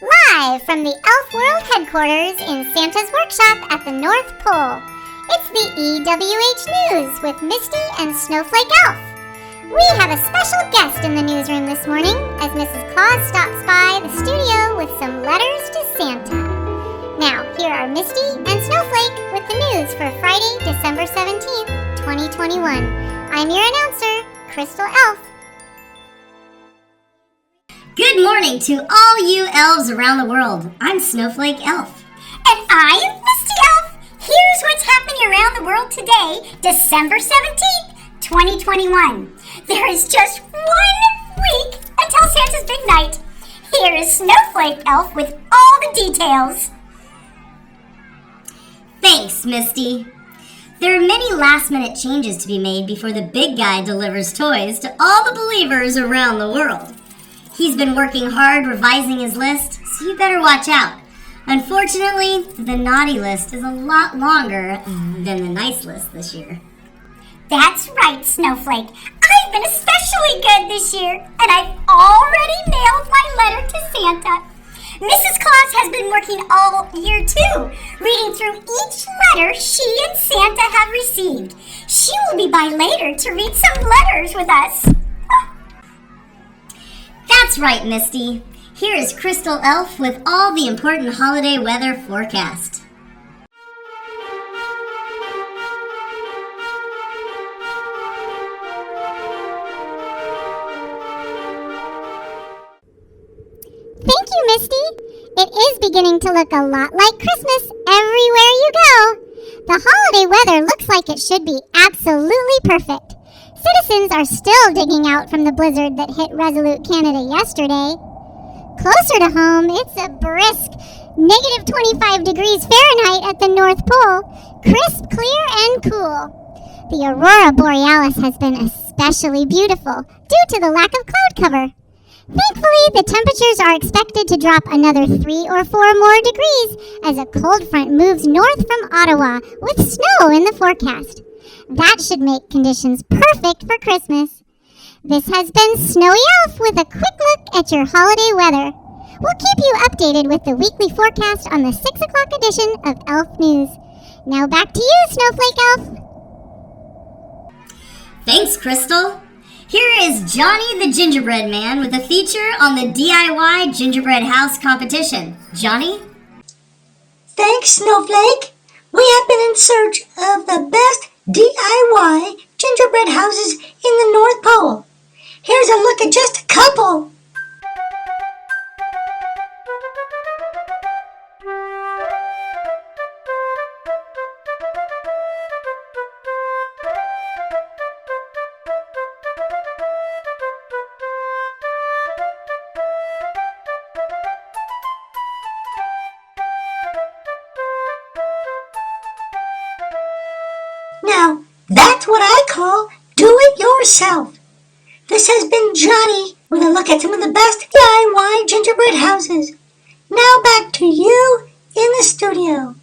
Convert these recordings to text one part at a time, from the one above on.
Live from the Elf World headquarters in Santa's workshop at the North Pole, it's the EWH News with Misty and Snowflake Elf. We have a special guest in the newsroom this morning as Mrs. Claus stops by the studio with some letters to Santa. Now, here are Misty and Snowflake with the news for Friday, December 17th, 2021. I'm your announcer, Crystal Elf. Good morning to all you elves around the world. I'm Snowflake Elf. And I'm Misty Elf. Here's what's happening around the world today, December 17th, 2021. There is just 1 week until Santa's big night. Here is Snowflake Elf with all the details. Thanks, Misty. There are many last-minute changes to be made before the big guy delivers toys to all the believers around the world. He's been working hard revising his list, so you better watch out. Unfortunately, the naughty list is a lot longer than the nice list this year. That's right, Snowflake. I've been especially good this year, and I've already mailed my letter to Santa. Mrs. Claus has been working all year, too, reading through each letter she and Santa have received. She will be by later to read some letters with us. That's right, Misty. Here is Crystal Elf with all the important holiday weather forecast. Thank you, Misty. It is beginning to look a lot like Christmas everywhere you go. The holiday weather looks like it should be absolutely perfect. Citizens are still digging out from the blizzard that hit Resolute Canada yesterday. Closer to home, it's a brisk negative 25 degrees Fahrenheit at the North Pole, crisp, clear, and cool. The aurora borealis has been especially beautiful due to the lack of cloud cover. Thankfully, the temperatures are expected to drop another 3 or 4 more degrees as a cold front moves north from Ottawa with snow in the forecast. That should make conditions perfect for Christmas. This has been Snowy Elf with a quick look at your holiday weather. We'll keep you updated with the weekly forecast on the 6 o'clock edition of Elf News. Now back to you, Snowflake Elf. Thanks, Crystal. Here is Johnny the Gingerbread Man with a feature on the DIY Gingerbread House competition. Johnny? Thanks, Snowflake. We have been in search of the best DIY gingerbread houses in the North Pole. Here's a look at just a couple. Now, that's what I call do-it-yourself. This has been Johnny with a look at some of the best DIY gingerbread houses. Now back to you in the studio.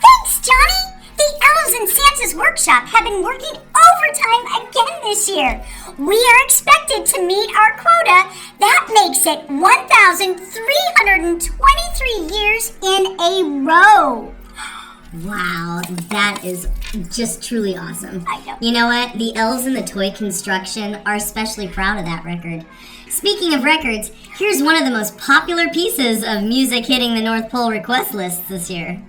Thanks, Johnny. The elves in Santa's workshop have been working overtime again this year. We are expected to meet our quota. That makes it 1,323 years in a row. Wow, that is just truly awesome. I know. You know what? The elves in the toy construction are especially proud of that record. Speaking of records, here's one of the most popular pieces of music hitting the North Pole request lists this year.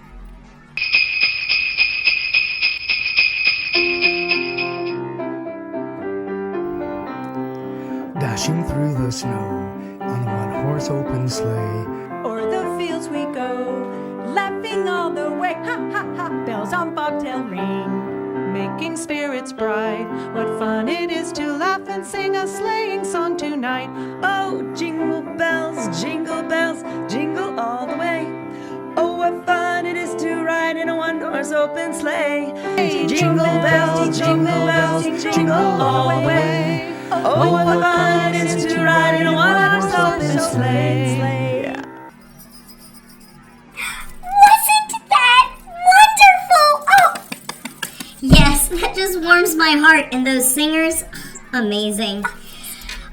Dashing through the snow on a one-horse open sleigh. O'er the fields we go, laughing all the way. Ha ha ha, bells on bobtail ring, making spirits bright. What fun it is to laugh and sing a sleighing song tonight. Oh, jingle bells, jingle all the way. Oh, what fun it is to ride in a one-horse open sleigh. Hey, jingle bells, jingle all the way. Oh, what fun it is to ride in a one-horse open sleigh. Wasn't that wonderful? Oh, Yes, that just warms my heart, and those singers, amazing.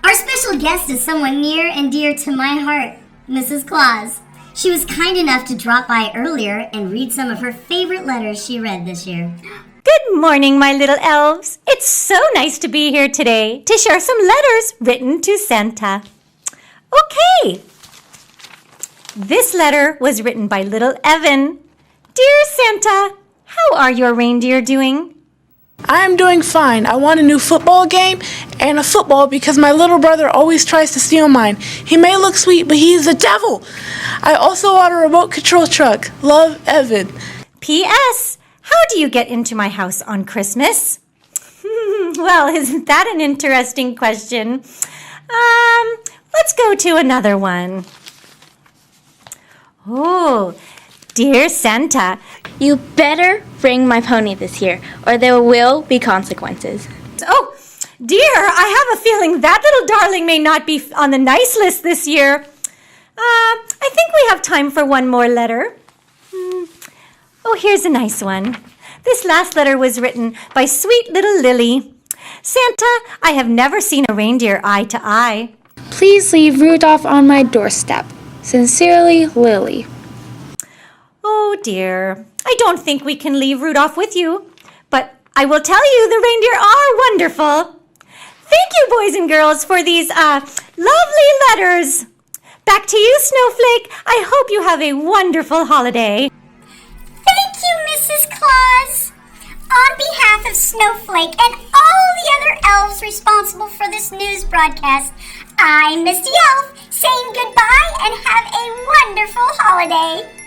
Our special special guest is someone near and dear to my heart, Mrs. Claus. She was kind enough to drop by earlier and read some of her favorite letters she read this year. Good morning, my little elves. It's so nice to be here today to share some letters written to Santa. Okay. This letter was written by little Evan. Dear Santa, how are your reindeer doing? I'm doing fine. I want a new football game and a football because my little brother always tries to steal mine. He may look sweet, but he's the devil. I also want a remote control truck. Love, Evan. P.S. How do you get into my house on Christmas? Well, isn't that an interesting question? Let's go to another one. Oh, dear Santa, You better bring my pony this year, or there will be consequences. oh, dear, I have a feeling that little darling may not be on the nice list this year. I think we have time for one more letter. Oh, here's a nice one. This last letter was written by sweet little Lily. Santa, I have never seen a reindeer eye to eye. Please leave Rudolph on my doorstep. Sincerely, Lily. Oh, dear. I don't think we can leave Rudolph with you. But I will tell you the reindeer are wonderful. Thank you, boys and girls, for these lovely letters. Back to you, Snowflake. I hope you have a wonderful holiday. Thank you, Mrs. Claus. On behalf of Snowflake and all the other elves responsible for this news broadcast, I'm Misty Elf saying goodbye and have a wonderful holiday.